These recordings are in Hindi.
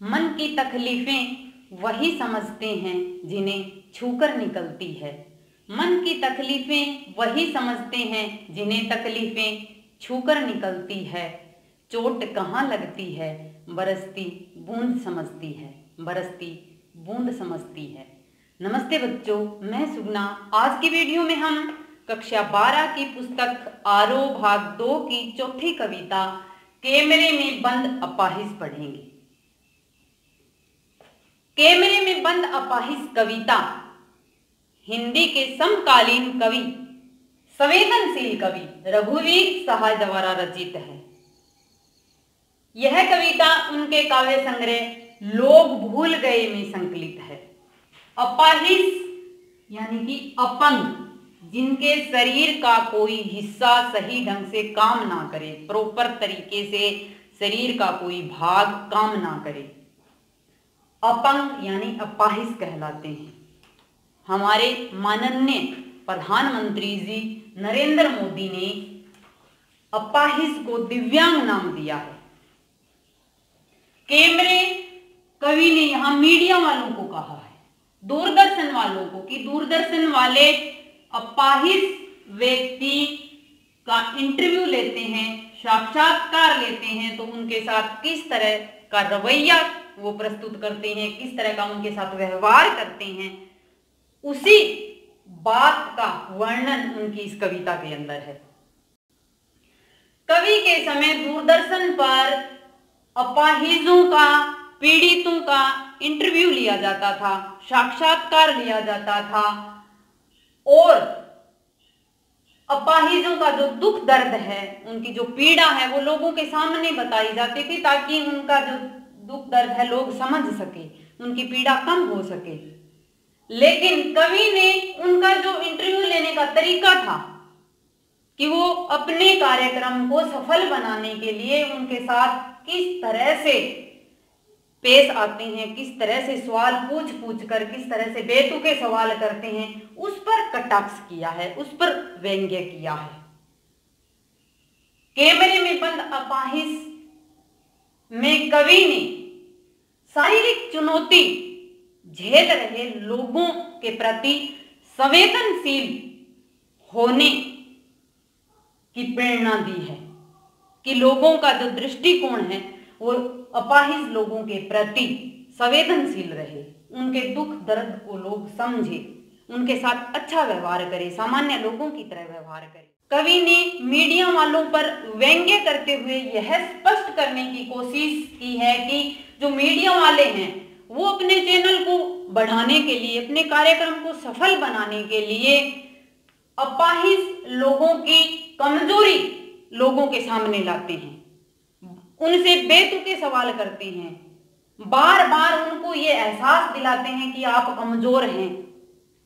मन की तकलीफें वही समझते हैं जिन्हें छूकर निकलती है। मन की तकलीफें वही समझते हैं जिन्हें तकलीफें छूकर निकलती है। चोट कहाँ लगती है, बरसती बूंद समझती है, बरसती बूंद समझती है। नमस्ते बच्चों, मैं सुगना। आज की वीडियो में हम कक्षा 12 की पुस्तक आरोह भाग 2 की चौथी कविता कैमरे में बंद अपाहिज पढ़ेंगे। कैमरे में बंद अपाहिज कविता हिंदी के समकालीन कवि, संवेदनशील कवि रघुवीर सहाय द्वारा रचित है। यह कविता उनके काव्य संग्रह लोग भूल गए में संकलित है। अपाहिज यानी कि अपंग, जिनके शरीर का कोई हिस्सा सही ढंग से काम ना करे, प्रॉपर तरीके से शरीर का कोई भाग काम ना करे, अपंग यानी अपाहिज कहलाते हैं। हमारे माननीय प्रधानमंत्री जी नरेंद्र मोदी ने अपाहिज को दिव्यांग नाम दिया है। कैमरे कवि ने यहां मीडिया वालों को कहा है, दूरदर्शन वालों को, कि दूरदर्शन वाले अपाहिज व्यक्ति का इंटरव्यू लेते हैं, साक्षात्कार लेते हैं, तो उनके साथ किस तरह का रवैया वो प्रस्तुत करते हैं, किस तरह का उनके साथ व्यवहार करते हैं, उसी बात का वर्णन उनकी इस कविता के अंदर है। कवि के समय दूरदर्शन पर अपाहिजों का, पीड़ितों का इंटरव्यू लिया जाता था, साक्षात्कार लिया जाता था, और अपाहिजों का जो दुख दर्द है, उनकी जो पीड़ा है, वो लोगों के सामने बताई जाती थी, ताकि उनका जो दुख दर्द है लोग समझ सके, उनकी पीड़ा कम हो सके। लेकिन कवि ने उनका जो इंटरव्यू लेने का तरीका था कि वो अपने कार्यक्रम को सफल बनाने के लिए उनके साथ किस तरह से पेश आते हैं, किस तरह से सवाल पूछ कर किस तरह से बेतुके सवाल करते हैं, उस पर कटाक्ष किया है, उस पर व्यंग्य किया है। कैमरे में बंद अपाहिज में कवि ने शारीरिक चुनौती झेल रहे लोगों के प्रति संवेदनशील होने की प्रेरणा दी है, कि लोगों का जो दृष्टिकोण है वो अपाहिज लोगों के प्रति संवेदनशील रहे, उनके दुख दर्द को लोग समझे, उनके साथ अच्छा व्यवहार करे, सामान्य लोगों की तरह व्यवहार करे। कवि ने मीडिया वालों पर व्यंग्य करते हुए यह स्पष्ट करने की कोशिश की है कि जो मीडिया वाले हैं वो अपने चैनल को बढ़ाने के लिए, अपने कार्यक्रम को सफल बनाने के लिए अपाहिज लोगों की कमजोरी लोगों के सामने लाते हैं, उनसे बेतुके सवाल करते हैं, बार बार उनको ये एहसास दिलाते हैं कि आप कमजोर हैं,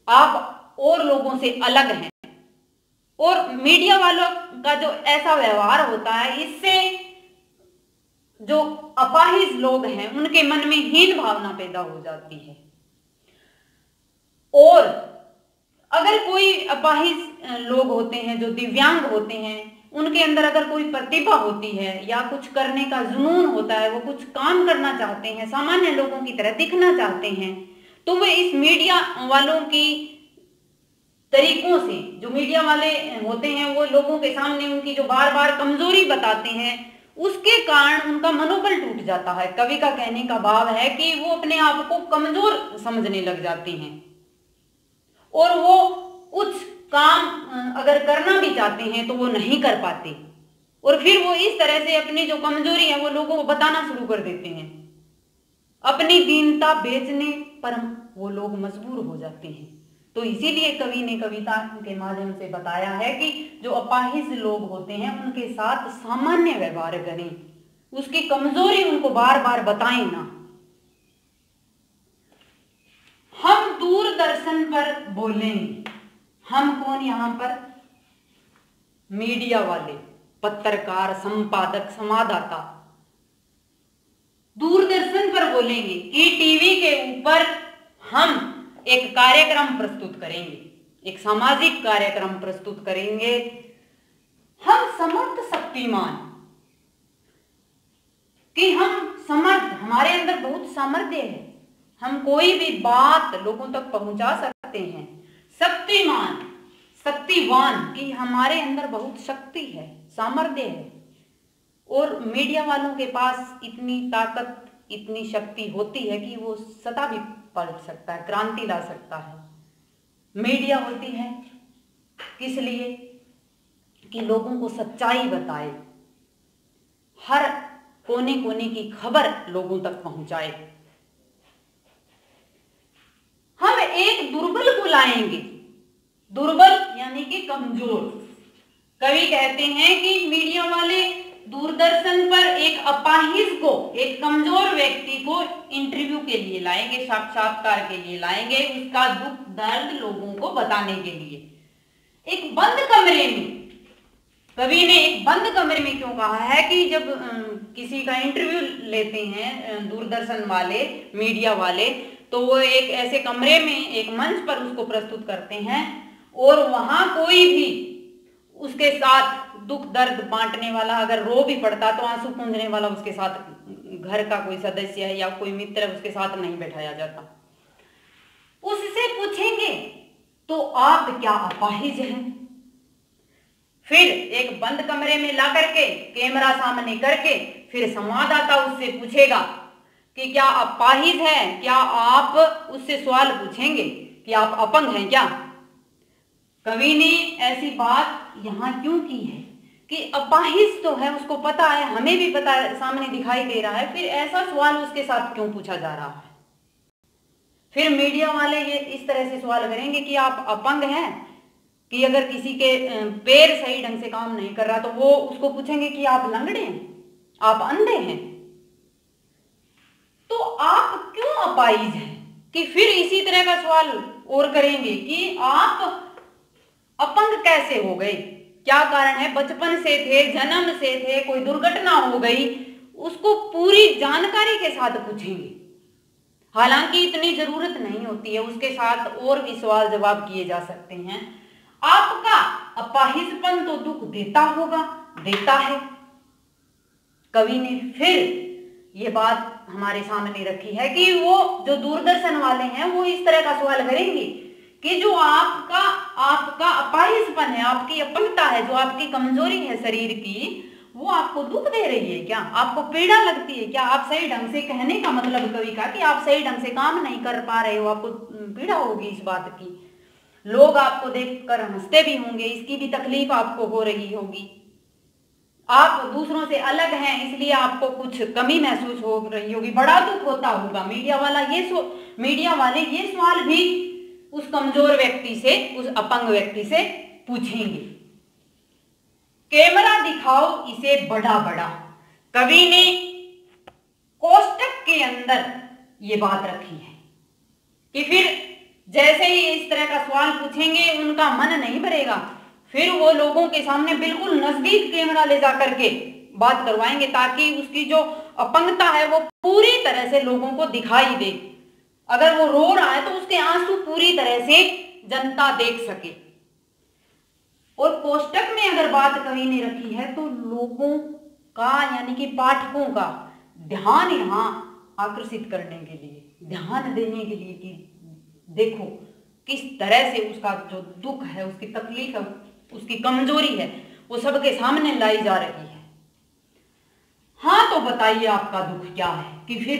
आप और लोगों से अलग हैं। और मीडिया वालों का जो ऐसा व्यवहार होता है, इससे जो अपाहिज लोग हैं उनके मन में हीन भावना पैदा हो जाती है। और अगर कोई अपाहिज लोग होते हैं जो दिव्यांग होते हैं, उनके अंदर अगर कोई प्रतिभा होती है या कुछ करने का जुनून होता है, वो कुछ काम करना चाहते हैं, सामान्य लोगों की तरह दिखना चाहते हैं, तो वे इस मीडिया वालों की तरीकों से, जो मीडिया वाले होते हैं वो लोगों के सामने उनकी जो बार बार कमजोरी बताते हैं, उसके कारण उनका मनोबल टूट जाता है। कवि का कहने का भाव है कि वो अपने आप को कमजोर समझने लग जाते हैं, और वो कुछ काम अगर करना भी चाहते हैं तो वो नहीं कर पाते, और फिर वो इस तरह से अपनी जो कमजोरी है वो लोगों को बताना शुरू कर देते हैं। अपनी दीनता बेचने पर वो लोग मजबूर हो जाते हैं। तो इसीलिए कवि ने कविता के माध्यम से बताया है कि जो अपाहिज लोग होते हैं उनके साथ सामान्य व्यवहार करें, उसकी कमजोरी उनको बार बार बताएं ना। हम दूरदर्शन पर बोलेंगे, हम कौन यहाँ पर? मीडिया वाले, पत्रकार, संपादक, संवाददाता दूरदर्शन पर बोलेंगे कि टीवी के ऊपर हम एक कार्यक्रम प्रस्तुत करेंगे, एक सामाजिक कार्यक्रम प्रस्तुत करेंगे। हम समर्थ शक्तिमान, कि हम समर्थ, हमारे अंदर बहुत सामर्थ्य है, हम कोई भी बात लोगों तक पहुंचा सकते हैं। शक्तिवान कि हमारे अंदर बहुत शक्ति है, सामर्थ्य है, और मीडिया वालों के पास इतनी ताकत, इतनी शक्ति होती है कि वो सत्ता भी पलट सकता है, क्रांति ला सकता है। मीडिया होती है किस लिए? कि लोगों को सच्चाई बताए, हर कोने कोने की खबर लोगों तक पहुंचाए। हम एक दुर्बल को लाएंगे, दुर्बल यानी कि कमजोर। कवि कहते हैं कि मीडिया वाले दूरदर्शन पर एक अपाहिज को, एक कमजोर व्यक्ति को इंटरव्यू के लिए लाएंगे, साक्षात्कार के लिए लाएंगे, उसका दुख दर्द लोगों को बताने के लिए। एक बंद कमरे में, कवि ने एक बंद कमरे में क्यों कहा है? कि जब किसी का इंटरव्यू लेते हैं दूरदर्शन वाले, मीडिया वाले, तो वो एक ऐसे कमरे में, एक मंच पर उसको प्रस्तुत करते हैं, और वहां कोई भी उसके साथ दुख दर्द बांटने वाला, अगर रो भी पड़ता तो आंसू पूंजने वाला उसके साथ, घर का कोई सदस्य है या कोई मित्र है, उसके साथ नहीं बैठाया जाता। उससे पूछेंगे तो आप क्या अपाहिज हैं? फिर एक बंद कमरे में ला करके, कैमरा सामने करके, फिर संवाददाता उससे पूछेगा कि क्या अपाहिज है? क्या आप उससे सवाल पूछेंगे कि आप अपंग हैं क्या? कवि ने ऐसी बात यहां क्यों की है कि अपाहिज तो है, उसको पता है, हमें भी पता है, सामने दिखाई दे रहा है, फिर ऐसा सवाल उसके साथ क्यों पूछा जा रहा है? फिर मीडिया वाले ये इस तरह से सवाल करेंगे कि आप अपंग हैं, कि अगर किसी के पैर सही ढंग से काम नहीं कर रहा तो वो उसको पूछेंगे कि आप लंगड़े हैं, आप अंधे हैं, तो आप क्यों अपाहिज हैं? कि फिर इसी तरह का सवाल और करेंगे कि आप अपंग कैसे हो गए, क्या कारण है? बचपन से थे, जन्म से थे, कोई दुर्घटना हो गई? उसको पूरी जानकारी के साथ पूछेंगे। हालांकि इतनी जरूरत नहीं होती है, उसके साथ और भी सवाल जवाब किए जा सकते हैं। आपका अपाहिजपन तो दुख देता होगा, देता है। कवि ने फिर ये बात हमारे सामने रखी है कि वो जो दूरदर्शन वाले हैं वो इस तरह का सवाल करेंगे कि जो आपका अपाहिजपन है, आपकी अपंगता है, जो आपकी कमजोरी है शरीर की, वो आपको दुख दे रही है क्या? आपको पीड़ा लगती है क्या? आप सही ढंग से, कहने का मतलब कवि का कि आप सही ढंग से काम नहीं कर पा रहे हो, आपको पीड़ा होगी इस बात की, लोग आपको देखकर हंसते भी होंगे, इसकी भी तकलीफ आपको हो रही होगी, आप दूसरों से अलग हैं इसलिए आपको कुछ कमी महसूस हो रही होगी, बड़ा दुख होता होगा। मीडिया वाले ये सवाल भी उस कमजोर व्यक्ति से, उस अपंग व्यक्ति से पूछेंगे। कैमरा दिखाओ इसे बड़ा बड़ा, कवि ने कोष्टक के अंदर ये बात रखी है कि फिर जैसे ही इस तरह का सवाल पूछेंगे उनका मन नहीं भरेगा, फिर वो लोगों के सामने बिल्कुल नजदीक कैमरा ले जाकर के बात करवाएंगे ताकि उसकी जो अपंगता है वो पूरी तरह से लोगों को दिखाई दे। अगर वो रो रहा है तो उसके आंसू पूरी तरह से जनता देख सके। और कोष्टक में अगर बात कवि ने रखी है तो लोगों का, यानी कि पाठकों का ध्यान यहां आकर्षित करने के लिए, ध्यान देने के लिए कि देखो किस तरह से उसका जो दुख है, उसकी तकलीफ है, उसकी कमजोरी है, वो सबके सामने लाई जा रही है। हाँ तो बताइए आपका दुख क्या है? कि फिर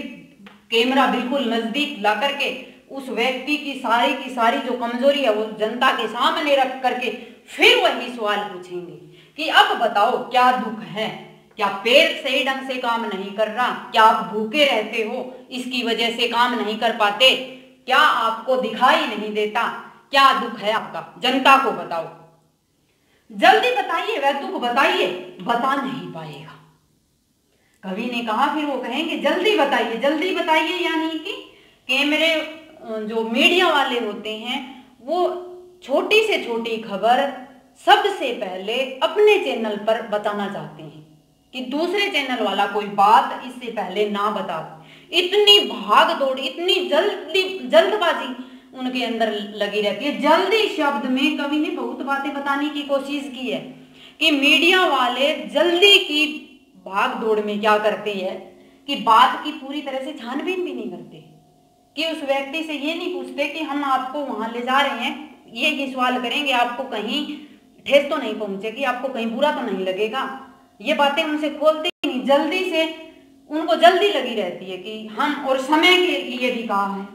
कैमरा बिल्कुल नजदीक ला करके उस व्यक्ति की सारी जो कमजोरी है वो जनता के सामने रख करके फिर वही सवाल पूछेंगे कि अब बताओ क्या दुख है? क्या पैर सही ढंग से काम नहीं कर रहा? क्या आप भूखे रहते हो, इसकी वजह से काम नहीं कर पाते? क्या आपको दिखाई नहीं देता? क्या दुख है आपका? जनता को बताओ, जल्दी बताइए, वह दुख बताइए, बता नहीं पाएगा। कवि ने कहा, फिर वो कहेंगे जल्दी बताइए, यानी कि कैमरे जो मीडिया वाले होते हैं वो छोटी से छोटी खबर सबसे पहले अपने चैनल पर बताना चाहते हैं कि दूसरे चैनल वाला कोई बात इससे पहले ना बता। इतनी भाग दौड़, इतनी जल्दबाजी उनके अंदर लगी रहती है। जल्दी शब्द में कवि ने बहुत बातें बताने की कोशिश की है कि मीडिया वाले जल्दी की भाग दौड़ में क्या करते हैं कि बात की पूरी तरह से छानबीन भी नहीं करते, कि उस व्यक्ति से ये नहीं पूछते कि हम आपको वहां ले जा रहे हैं, ये सवाल करेंगे आपको कहीं ठेस तो नहीं पहुंचेगी, आपको कहीं बुरा तो नहीं लगेगा। ये बातें उनसे खोलते ही नहीं, जल्दी से उनको जल्दी लगी रहती है कि हम, और समय के लिए भी कहा है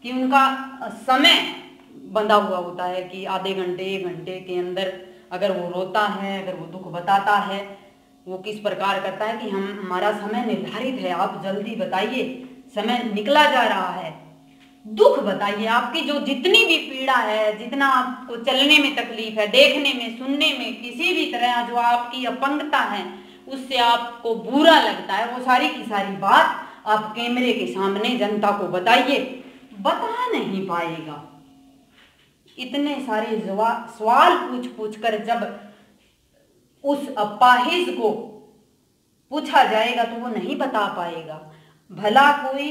कि उनका समय बंधा हुआ होता है कि आधे घंटे 1 घंटे के अंदर अगर वो रोता है, अगर वो दुख बताता है, वो किस प्रकार करता है कि हम, हमारा समय निर्धारित है, आप जल्दी बताइए, समय निकला जा रहा है, दुख बताइए, आपकी जो जितनी भी पीड़ा है, जितना आपको चलने में तकलीफ है, देखने में, सुनने में, किसी भी तरह जो आपकी अपंगता है उससे आपको बुरा लगता है, वो सारी की सारी बात आप कैमरे के सामने जनता को बताइए। बता नहीं पाएगा। इतने सारे सवाल पूछ पूछ कर जब उस अपाहिज को पूछा जाएगा तो वो नहीं बता पाएगा। भला कोई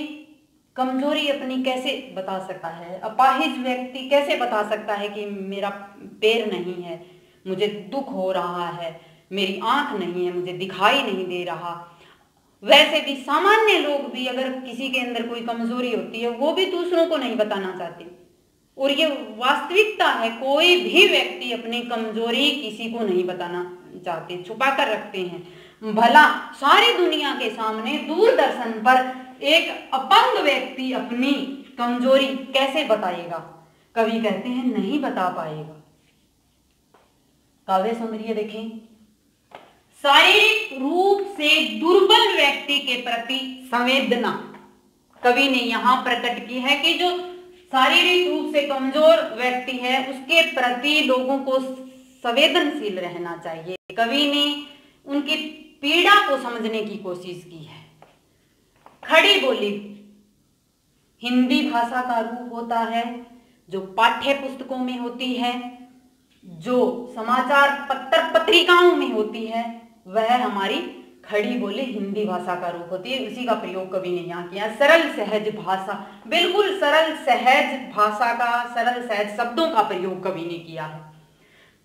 कमजोरी अपनी कैसे बता सकता है? अपाहिज व्यक्ति कैसे बता सकता है कि मेरा पैर नहीं है, मुझे दुख हो रहा है, मेरी आंख नहीं है, मुझे दिखाई नहीं दे रहा। वैसे भी सामान्य लोग भी अगर किसी के अंदर कोई कमजोरी होती है वो भी दूसरों को नहीं बताना चाहते, और ये वास्तविकता है। कोई भी व्यक्ति अपनी कमजोरी किसी को नहीं बताना चाहते, छुपा कर रखते हैं। भला सारी दुनिया के सामने दूरदर्शन पर एक अपंग व्यक्ति अपनी कमजोरी कैसे बताएगा? कवि कहते हैं नहीं बता पाएगा। काव्य सौंदर्य देखें, शारीरिक रूप से दुर्बल व्यक्ति के प्रति संवेदना कवि ने यहां प्रकट की है कि जो शारीरिक रूप से कमजोर व्यक्ति है उसके प्रति लोगों को संवेदनशील रहना चाहिए। कवि ने उनकी पीड़ा को समझने की कोशिश की है। खड़ी बोली हिंदी भाषा का रूप होता है जो पाठ्य पुस्तकों में होती है, जो समाचार पत्र पत्रिकाओं में होती है, वह हमारी खड़ी बोली हिंदी भाषा का रूप होती है। उसी का प्रयोग कवि ने यहाँ किया। सरल सहज भाषा, बिल्कुल सरल सहज भाषा का, सरल सहज शब्दों का प्रयोग कवि ने किया है।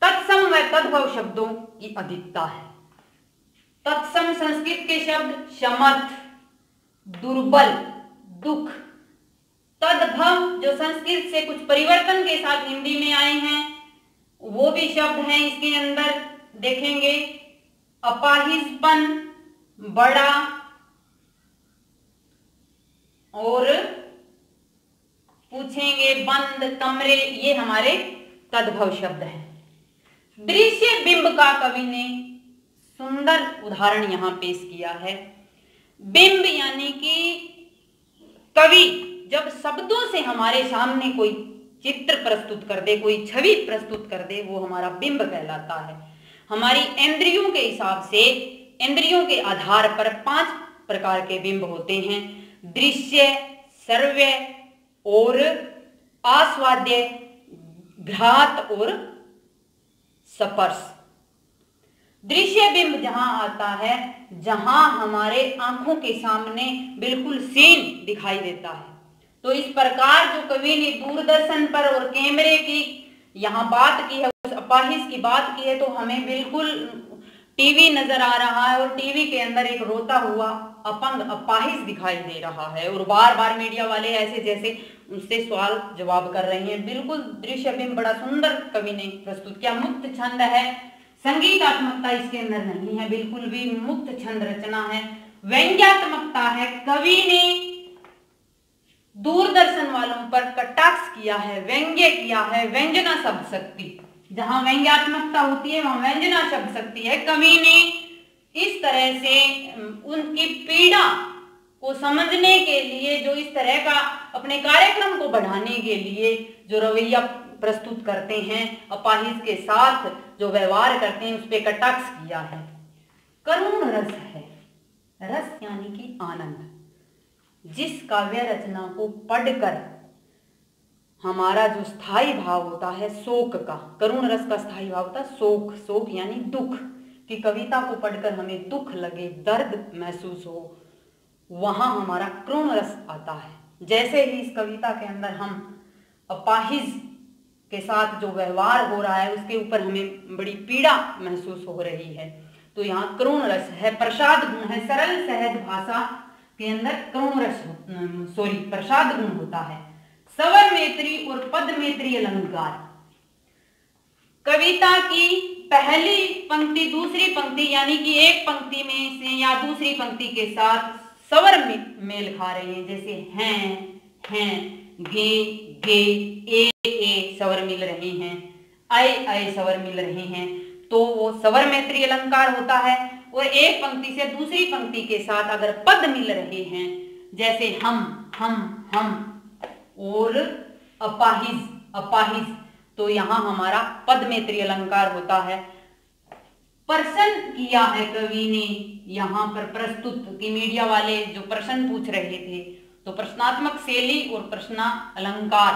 तत्सम व तद्भव शब्दों की अधिकता है। तत्सम संस्कृत के शब्द समर्थ, दुर्बल, दुख। तद्भव जो संस्कृत से कुछ परिवर्तन के साथ हिंदी में आए हैं वो भी शब्द हैं इसके अंदर। देखेंगे अपाहिजपन, बड़ा, और पूछेंगे बंद, कमरे, ये हमारे तद्भव शब्द हैं। दृश्य बिंब का कवि ने सुंदर उदाहरण यहां पेश किया है। बिंब यानी कि कवि जब शब्दों से हमारे सामने कोई चित्र प्रस्तुत कर दे, कोई छवि प्रस्तुत कर दे, वो हमारा बिंब कहलाता है। हमारी इंद्रियों के हिसाब से, इंद्रियों के आधार पर 5 प्रकार के बिंब होते हैं: दृश्य, श्रव्य और आस्वाद्य, घ्रात और स्पर्श। दृश्य बिंब जहां आता है जहां हमारे आंखों के सामने बिल्कुल सीन दिखाई देता है। तो इस प्रकार जो कवि ने दूरदर्शन पर और कैमरे की यहाँ बात की है, उस अपाहिज की बात की है, तो हमें बिल्कुल टीवी नजर आ रहा है और टीवी के अंदर एक रोता हुआ अपंग अपाहिज दिखाई दे रहा है, और बार बार मीडिया वाले ऐसे जैसे उससे सवाल जवाब कर रहे हैं। बिल्कुल दृश्य बिंब बड़ा सुंदर कवि ने प्रस्तुत किया। मुक्त छंद है, संगीतात्मकता इसके अंदर नहीं है, बिल्कुल भी मुक्त छंद रचना है। व्यंग्यात्मकता है, कवि ने दूरदर्शन वालों पर कटाक्ष किया है, व्यंग्य किया है, व्यंजना शब्द शक्ति। जहां व्यंग्यात्मकता होती है वहां व्यंजना शब्द शक्ति है। कवि ने इस तरह से उनकी पीड़ा को समझने के लिए, जो इस तरह का अपने कार्यक्रम को बढ़ाने के लिए जो रवैया प्रस्तुत करते हैं, अपाहिज के साथ जो व्यवहार करते हैं, उस पर कटाक्ष किया है। करुण रस है, रस यानी कि आनंद। जिस काव्य रचना को पढ़कर हमारा जो स्थायी भाव होता है शोक का, करुण रस का स्थायी भाव होता है शोक। शोक यानी दुख, कि कविता को पढ़कर हमें दुख लगे, दर्द महसूस हो, वहां हमारा करुण रस आता है। जैसे ही इस कविता के अंदर हम अपाहिज के साथ जो व्यवहार हो रहा है उसके ऊपर हमें बड़ी पीड़ा महसूस हो रही है, तो यहाँ करुण रस है। प्रसाद गुण है, सरल सहज भाषा, के अंदर करुण रस प्रसाद गुण होता है। स्वर मैत्री और पद मैत्री अलंकार। कविता की पहली पंक्ति दूसरी पंक्ति यानी कि एक पंक्ति में से या दूसरी पंक्ति के साथ स्वर मेल खा रहे हैं, जैसे हैं, गे, ए स्वर मिल रहे हैं, ऐ स्वर मिल रहे हैं, तो वो स्वर मैत्री अलंकार होता है। और एक पंक्ति से दूसरी पंक्ति के साथ अगर पद मिल रहे हैं, जैसे हम और अपाहिज, तो यहां हमारा पद मैत्री अलंकार होता है। प्रश्न किया है कवि ने यहां पर प्रस्तुत कि मीडिया वाले जो प्रश्न पूछ रहे थे, तो प्रश्नात्मक शैली और प्रश्न अलंकार।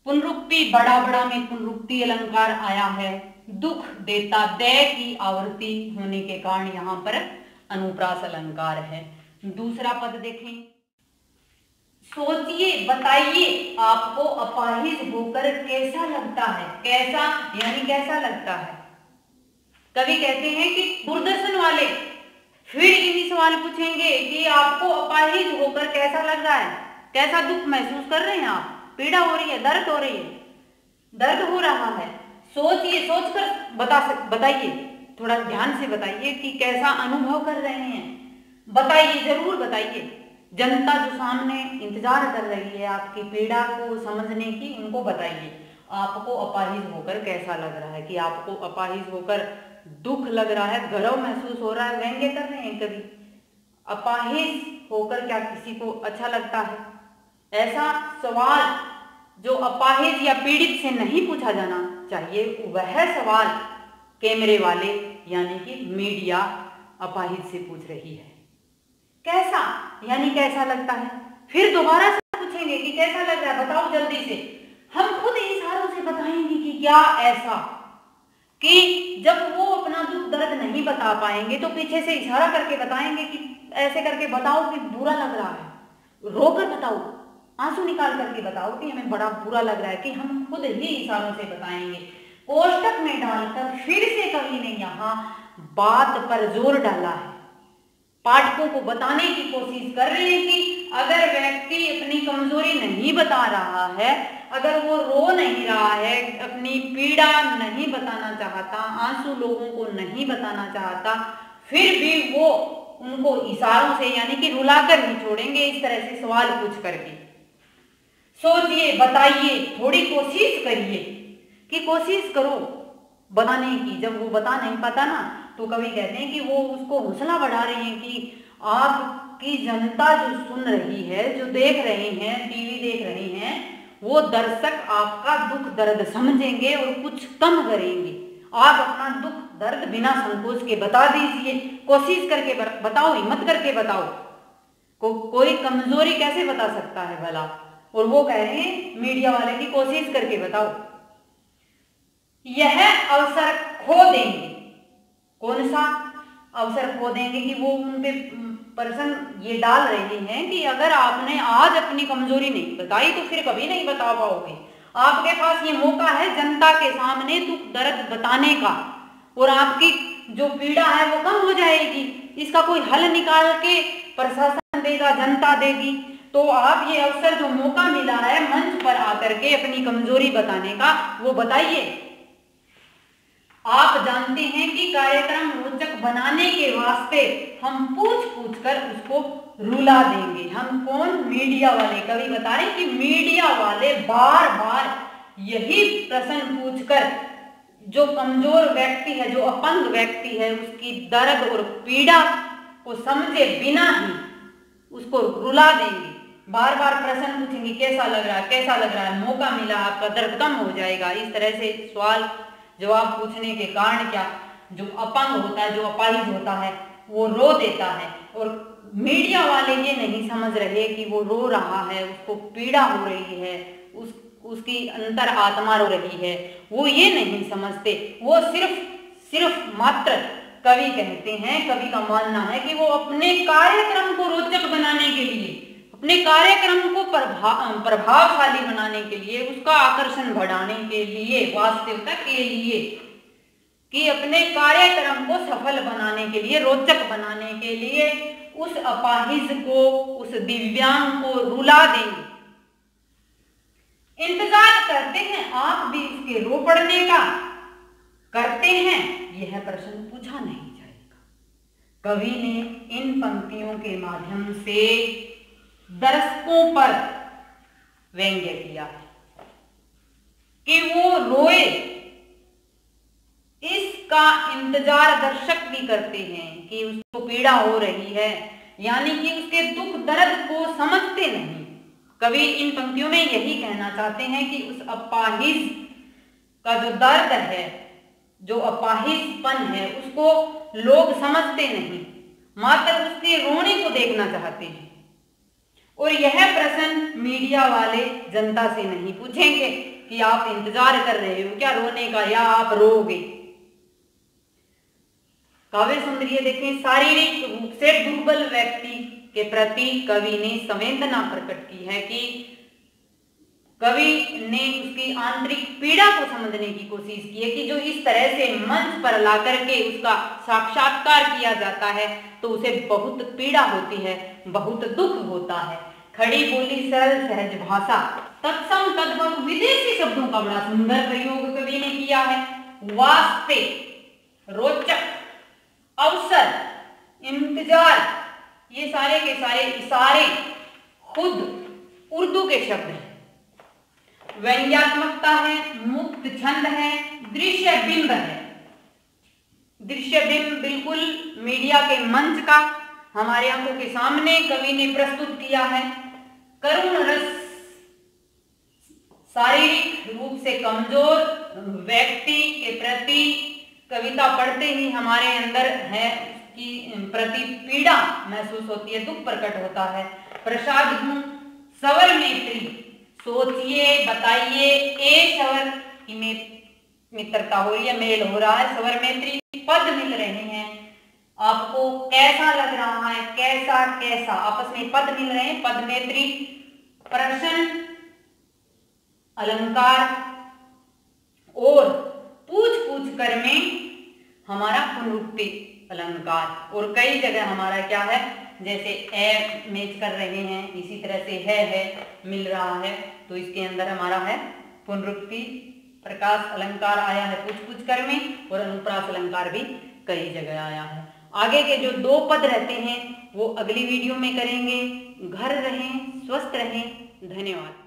पुनरुक्ति बड़ा में पुनरुक्ति अलंकार आया है। दुख देता दे की आवृत्ति होने के कारण यहां पर अनुप्रास अलंकार है। दूसरा पद देखें, सोचिए बताइए आपको अपाहिज होकर कैसा लगता है। कैसा यानी कैसा लगता है। कवि कहते हैं कि दूरदर्शन वाले फिर यही सवाल पूछेंगे कि आपको अपाहिज होकर कैसा लग रहा है, कैसा दुख महसूस कर रहे हैं आप, पीड़ा हो रही है, दर्द हो रही है, दर्द हो रहा है। सोचिए, सोचकर बताइए, थोड़ा ध्यान से बताइए कि कैसा अनुभव कर रहे हैं। बताइए, जरूर बताइए। जनता जो सामने इंतजार कर रही है आपकी पीड़ा को समझने की, उनको बताइए आपको अपाहिज होकर कैसा लग रहा है, कि आपको अपाहिज होकर दुख लग रहा है, गर्व महसूस हो रहा है। व्यंग्य कर रहे हैं कवि, अपाहिज होकर क्या किसी को अच्छा लगता है? ऐसा सवाल जो अपाहिज या पीड़ित से नहीं पूछा जाना चाहिए, वह सवाल कैमरे वाले यानी कि मीडिया अपाहिज से पूछ रही है। कैसा यानी कैसा लगता है। फिर दोबारा से पूछेंगे कि कैसा लग रहा है, बताओ जल्दी से। हम खुद इशारों से बताएंगे कि क्या ऐसा, कि जब वो अपना दुख दर्द नहीं बता पाएंगे तो पीछे से इशारा करके बताएंगे कि ऐसे करके बताओ कि बुरा लग रहा है, रोकर बताओ, आंसू निकाल करके बताओ कि हमें बड़ा बुरा लग रहा है, कि हम खुद ही इशारों से बताएंगे। कोष्टक में डालकर फिर से कवि ने यहाँ बात पर जोर डाला है, पाठकों को बताने की कोशिश कर रहे हैं कि अगर व्यक्ति अपनी कमजोरी नहीं बता रहा है, अगर वो रो नहीं रहा है, अपनी पीड़ा नहीं बताना चाहता, आंसू लोगों को नहीं बताना चाहता, फिर भी वो उनको इशारों से यानी कि रुलाकर नहीं छोड़ेंगे, इस तरह से सवाल पूछ करके। सोचिए, बताइए, थोड़ी कोशिश करिए, कि कोशिश करो बताने की। जब वो बता नहीं पाता ना, तो कवि कहते हैं कि वो उसको हौसला बढ़ा रहे हैं कि आपकी जनता जो सुन रही है, जो देख रहे हैं, टीवी देख रहे हैं, वो दर्शक आपका दुख दर्द समझेंगे और कुछ कम करेंगे। आप अपना दुख दर्द बिना संकोच के बता दीजिए, कोशिश करके बताओ, हिम्मत करके बताओ। कोई कमजोरी कैसे बता सकता है भला। और वो कह रहे हैं मीडिया वाले की कोशिश करके बताओ। यह अवसर खो देंगे। कौन सा अवसर खो देंगे? कि वो उनपे प्रश्न ये डाल रहे हैं कि अगर आपने आज अपनी कमजोरी नहीं बताई तो फिर कभी नहीं बता पाओगे। आपके पास ये मौका है जनता के सामने दुख दर्द बताने का, और आपकी जो पीड़ा है वो कम हो जाएगी। इसका कोई हल निकाल के प्रशासन देगा, जनता देगी। तो आप ये अवसर जो मौका मिला है मंच पर आकर के अपनी कमजोरी बताने का, वो बताइए। आप जानते हैं कि कार्यक्रम रोचक बनाने के वास्ते हम पूछ कर उसको रुला देंगे। हम कौन? मीडिया वाले। कवि बता रहे हैं कि मीडिया वाले बार बार यही प्रश्न पूछकर जो कमजोर व्यक्ति है, जो अपंग व्यक्ति है, उसकी दर्द और पीड़ा को समझे बिना ही उसको रुला देंगे। बार बार प्रश्न पूछेंगे, कैसा लग रहा है, कैसा लग रहा है, मौका मिला, आपका दर्द कम हो जाएगा। इस तरह से सवाल जवाब पूछने के कारण क्या, जो अपंग होता है, जो अपाहिज होता है, वो रो देता है। और मीडिया वाले ये नहीं समझ रहे कि वो रो रहा है, उसको पीड़ा हो रही है, उसकी अंतर आत्मा रो रही है, वो ये नहीं समझते। वो सिर्फ मात्र कवि कहते हैं, कवि का मानना है कि वो अपने कार्यक्रम को रोचक बनाने के लिए, अपने कार्यक्रम को प्रभावशाली बनाने के लिए, उसका आकर्षण बढ़ाने के लिए, वास्तविकता के लिए, कि अपने कार्यक्रम को सफल बनाने के लिए, रोचक बनाने के लिए उस अपाहिज को, उस दिव्यांग को रुला देंगे। इंतजार करते हैं आप भी उसके रो पड़ने का, करते हैं, यह प्रश्न पूछा नहीं जाएगा। कवि ने इन पंक्तियों के माध्यम से दर्शकों पर व्यंग्य किया है कि वो रोए, इसका इंतजार दर्शक भी करते हैं कि उसको पीड़ा हो रही है, यानी कि उसके दुख दर्द को समझते नहीं। कवि इन पंक्तियों में यही कहना चाहते हैं कि उस अपाहिज का जो दर्द है, जो अपाहिजपन है, उसको लोग समझते नहीं, मात्र उसके रोने को देखना चाहते हैं। और यह प्रश्न मीडिया वाले जनता से नहीं पूछेंगे कि आप इंतजार कर रहे हो क्या रोने का, या आप रोगे। काव्य सौंदर्य देखें, शारीरिक रूप से दुर्बल व्यक्ति के प्रति कवि ने संवेदना प्रकट की है कि कवि ने उसकी आंतरिक पीड़ा को समझने की कोशिश की है कि जो इस तरह से मंच पर ला करके उसका साक्षात्कार किया जाता है तो उसे बहुत पीड़ा होती है, बहुत दुख होता है। खड़ी बोली, सरल सहज भाषा, तत्सम तद्भव विदेशी शब्दों का बड़ा सुंदर प्रयोग कवि ने किया है। वास्ते, रोचक, अवसर, इंतजार, ये सारे के सारे इशारे खुद उर्दू के शब्द हैं। व्यंग्यात्मकता है, मुक्त छंद है, दृश्य बिंब है। दृश्य बिंब बिल्कुल मीडिया के मंच का हमारे आंखों के सामने कवि ने प्रस्तुत किया है। करुण रस, शारीरिक रूप से कमजोर व्यक्ति के प्रति कविता पढ़ते ही हमारे अंदर है उसकी प्रति पीड़ा महसूस होती है, दुख प्रकट होता है। प्रसाद गुण, सवर मैत्री, सोचिए, बताइए, ए सवर की मित्रता हो रही है, मेल हो रहा है, सवर मैत्री पद मिल रहे हैं, आपको कैसा लग रहा है, कैसा कैसा, आपस में पद मिल रहे हैं, पद मैत्री, प्रश्न, अलंकार और पूछ पूछ कर में हमारा पुनरुक्ति अलंकार। और कई जगह हमारा क्या है, जैसे ए मैच कर रहे हैं, इसी तरह से है मिल रहा है, तो इसके अंदर हमारा है पुनरुक्ति, प्रकाश अलंकार आया है पूछ पूछ कर में, और अनुप्रास अलंकार भी कई जगह आया है। आगे के जो 2 पद रहते हैं वो अगली वीडियो में करेंगे। घर रहें, स्वस्थ रहें, धन्यवाद।